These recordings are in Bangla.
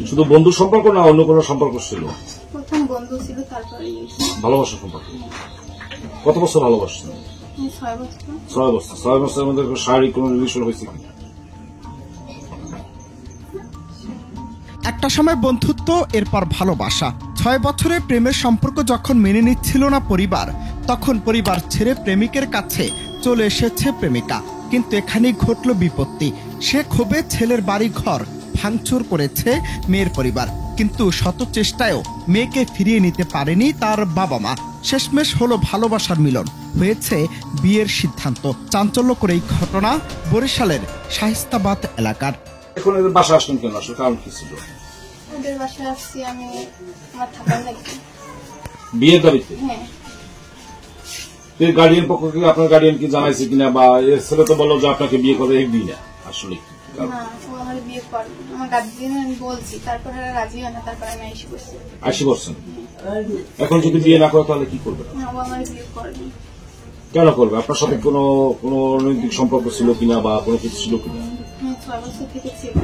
শুধু বন্ধু সম্পর্ক না অন্য কোনো সম্পর্ক ছিল? প্রথম বন্ধু ছিল, তারপরে ভালোবাসা সম্পর্ক। কত বছর ভালোবাসছেন? 6 বছর। 6 বছর। 6 বছরের মধ্যে শারীরিক কোনো রিলেশন হয়েছে কি? একটা সময় বন্ধুত্ব, এরপর ভালোবাসা। 6 বছরে প্রেমের সম্পর্ক যখন মেনে নিচ্ছিল না পরিবার, তখন পরিবার ছেড়ে প্রেমিকের কাছে চলে এসেছে প্রেমিকা। কিন্তু এখানেই ঘটল বিপত্তি। সে ক্ষোভে ছেলের বাড়ি ঘর ভাঙচুর করেছে মেয়ের পরিবার, কিন্তু শত চেষ্টায়ও মেয়েকে ফিরিয়ে নিতে পারেনি তার বাবা মা। শেষমেশ হলো ভালোবাসার মিলন, হয়েছে বিয়ের সিদ্ধান্ত। চাঞ্চল্য করে এই ঘটনা বরিশালের শাহিস্তাবাদ এলাকার। এখন এদের বাসা আসলেন কেন? আসলে কারণ কি ছিল? ওদের বাসায় আসছি আমি আমার থাকার লাগে। বিয়ের দাবিতে? হ্যাঁ। গার্ডিয়ান পক্ষ থেকে আপনার গার্ডিয়ান কি জানাইছে কিনা, বা এর ছেলে তো বললো যে আপনাকে বিয়ে করে একদিন না? আসলে না, ও আমার বিয়ে করে। আমার গার্ডিয়ান আমি বলছি, তারপরে রাজি হয় না, তারপরে আমি আইসি বসছি। 80%? এখন যদি বিয়ে না করে তাহলে কি করবে? না, ও আমার বিয়ে করবে। কেন করবে? আপনার সাথে কোনো অনৈতিক সম্পর্ক ছিল কিনা বা কোনো কিছু ছিল কিনা? 6 বছর থেকে ছিল।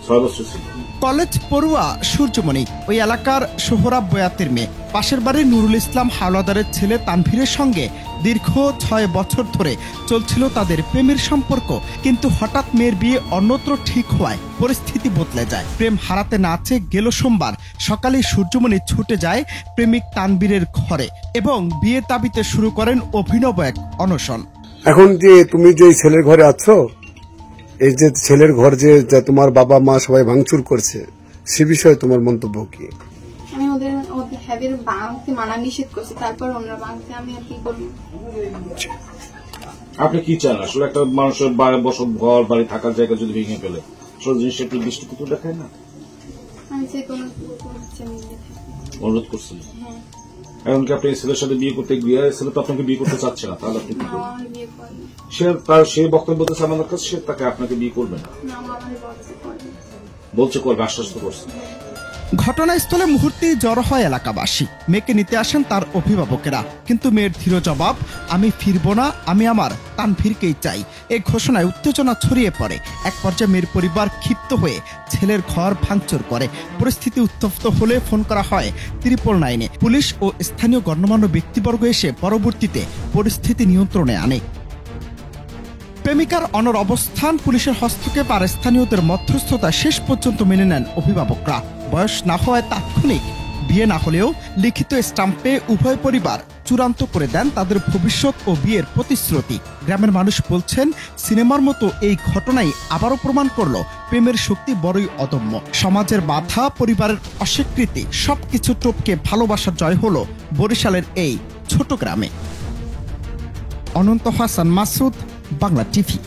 6 বছর ছিল। কলেজ পড়ুয়া সূর্যমণি ওই এলাকার সোহরাব বয়াতের মেয়ে। পাশের বাড়ির নুরুল ইসলাম হাওলাদারের ছেলে তানভীরের সঙ্গে দীর্ঘ 6 বছর ধরে চলছিল তাদের প্রেমের সম্পর্ক। কিন্তু হঠাৎ মেয়ের বিয়ে অন্যত্র ঠিক হওয়ায় পরিস্থিতি বদলে যায়। প্রেম হারাতে না চেয়ে গেল সোমবার সকালে সূর্যমণি ছুটে যায় প্রেমিক তানভীরের ঘরে এবং বিয়ের দাবিতে শুরু করেন অভিনব এক অনশন। এখন যে তুমি যে ছেলের ঘরে আছো, এই যে ছেলের ঘর যে তোমার বাবা মা সবাই ভাঙচুর করছে, সে বিষয়ে তোমার মন্তব্য কি? আমি ওদের ভাঙতে মানা নিষেধ করছি, তারপর ওরা ভাঙতে, আমি আর কি করবো? আপনি কি চান? আসলে একটা মানুষের বসত ঘর বাড়ি থাকার জায়গা যদি ভেঙে ফেলে, সব জিনিসটা একটু দৃষ্টিকটু দেখায় না? আমি যে কোনো অনুরোধ করছিলেন। হ্যাঁ। এখন কি আপনি ছেলের সাথে বিয়ে করতে গিয়ে ছেলে তো আপনাকে বিয়ে করতে চাচ্ছে না, তাহলে আপনি কি করবেন? আমার বিয়ে করবে সে বক্তব্য দিচ্ছে আমার কাছে, সে তাকে আপনাকে বিয়ে করবে না। না, আমার বলছে করবে। বলছে করবে, আশ্বস্ত করছে। ঘটনাস্থলে মুহূর্তেই জড়ো হয় এলাকাবাসী। মেয়েকে নিতে আসেন তার অভিভাবকেরা, কিন্তু মেয়ের ধীর জবাব, আমি ফিরব না, আমি আমার তানভীরকেই চাই। এই ঘোষণায় উত্তেজনা ছড়িয়ে পড়ে। এক পর্যায়ে মেয়ের পরিবার ক্ষিপ্ত হয়ে ছেলের ঘর ভাঙচুর করে। পরিস্থিতি উত্তপ্ত হলে ফোন করা হয় 999-এ। পুলিশ ও স্থানীয় গণ্যমান্য ব্যক্তিবর্গ এসে পরবর্তীতে পরিস্থিতি নিয়ন্ত্রণে আনে। প্রেমিকার অনর অবস্থান, পুলিশের হস্তক্ষেপ আর স্থানীয়দের মধ্যস্থতা শেষ পর্যন্ত মেনে নেন অভিভাবকরা। বয়স না হওয়ায় তাৎক্ষণিক বিয়ে না হলেও লিখিত স্টাম্পে উভয় পরিবার চূড়ান্ত করে দেন তাদের ভবিষ্যৎ ও বিয়ের প্রতিশ্রুতি। গ্রামের মানুষ বলছেন, সিনেমার মতো এই ঘটনাই আবারও প্রমাণ করলো প্রেমের শক্তি বড়ই অদম্য। সমাজের বাধা, পরিবারের অস্বীকৃতি সবকিছু টপকে ভালোবাসার জয় হলো বরিশালের এই ছোট গ্রামে। অনন্ত হাসান মাসুদ, বাংলা টিভি।